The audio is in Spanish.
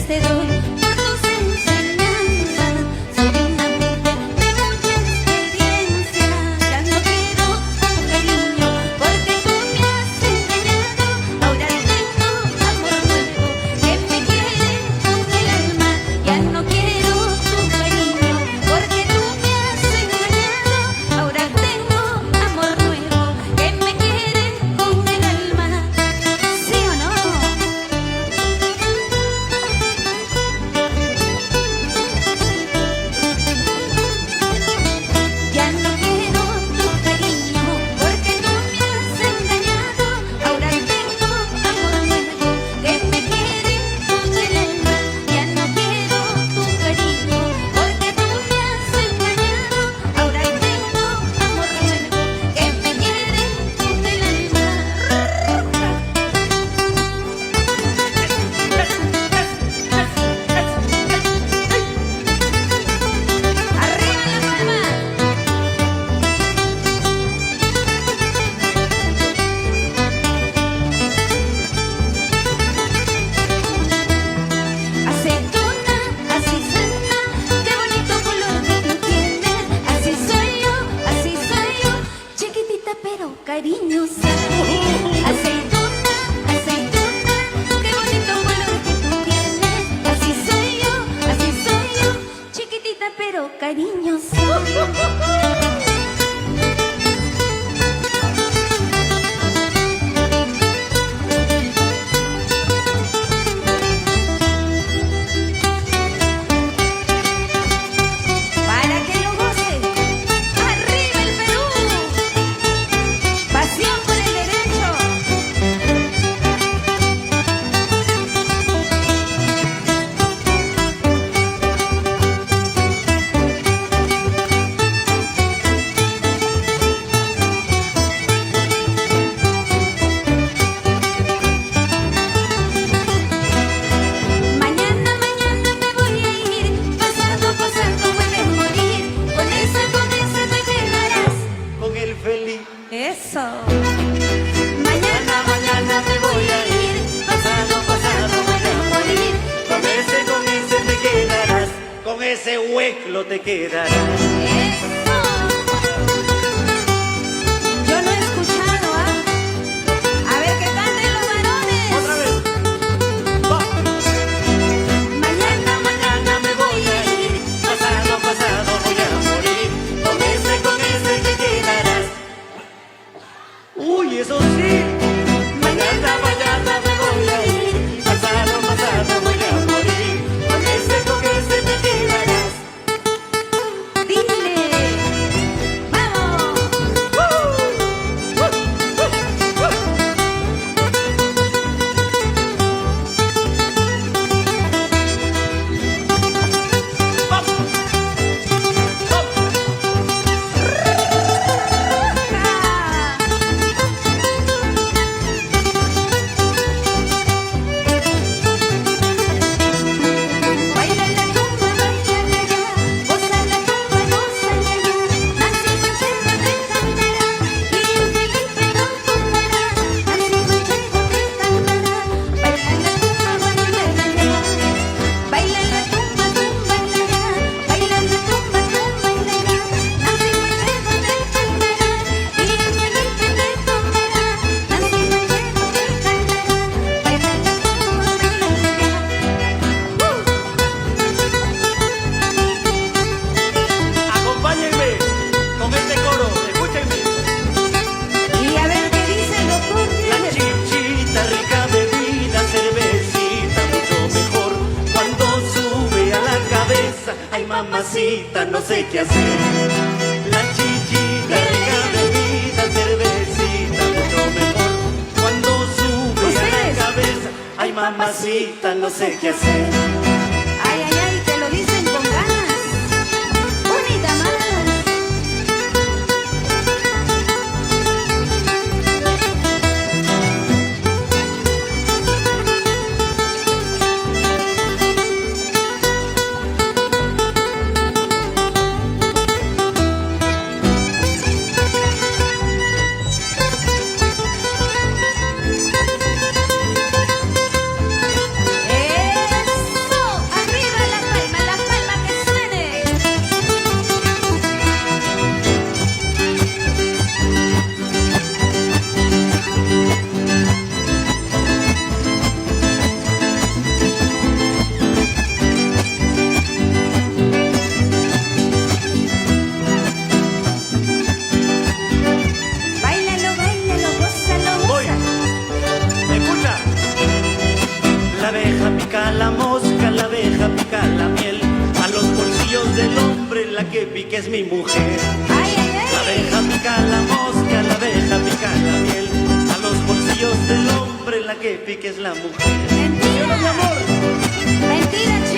te doy por tus enseñanzas. Soy una mujer de mucha experiencia. Ya no quiero tu cariño porque tú me has engañado. Ahora tengo amor nuevo que me quiere con el alma. Ya no quiero tu cariño porque tú me has engañado. Ahora tengo amor nuevo que me quiere con el alma. ¿Sí o no? Ya no quiero tu cariño porque tú me has engañado. Ahora tengo amor nuevo que me quiere con el alma. Ya no quiero tu cariño porque tú me has engañado. Ahora tengo amor nuevo que me quiere con el alma. ¡Arriba la palma! Aceituna, azucena, qué bonito color que tú tienes. Así soy yo, chiquitita pero cariñosa. Aceituna, aceituna, qué bonito color que tú tienes. Así soy yo, chiquitita pero cariñosa. Para que lo goces, arriba el Perú, pasión por el derecho. Mañana, mañana me voy a ir, pasado, pasado puedes morir. Con esa te quedarás. Con el feliz. Eso. Mañana, mañana me voy a ir, pasado, pasado puedes morir. Con ese te quedarás. Con ese hueclo te quedarás. Eso. Yo no he escuchado, ¿ah? A ver que canten los varones. Otra vez. Va. Mañana, mañana me voy a ir, Pasado, pasado voy a morir. Con ese te quedarás. Uy, eso sí. Mañana, mañana me voy a ir. Pasado, pasado voy a morir. Con ese te quedarás. dile. ¡Vamos! Baila la tumba, baila ya, goza la tumba, goza ya. Nací Manchego te cantará, y el Felipe no tumbará. Nací Manchego te cantará, baila la tumba, baila ya. Baila la tumba, tumba ya, baila la tumba, tumba ya. Nací Manchego te cantará, y el Felipe te tumbará. Nací Manchego te cantará, baila la tumba, baila ya. Acompáñenme con este coro, escúchenme. Y a ver qué dice el doctor. La chichita, rica bebida, cervecita, mucho mejor cuando sube a la cabeza. Ay, mamacita, no sé qué hacer. La chichita, rica bebida, cervecita, mucho mejor cuando sube a la ¿Ustedes? cabeza. Ay, mamacita, no sé qué hacer. Ay, ay, ay, te lo dicen con ganas. Bonita más. Eso. la que pica es mi mujer. Ay, ay, La ay. abeja pica la mosca, la abeja pica la miel. A los bolsillos del hombre la que pica es la mujer. Mentira. ¿Sí o no, mi amor? Mentira, chico.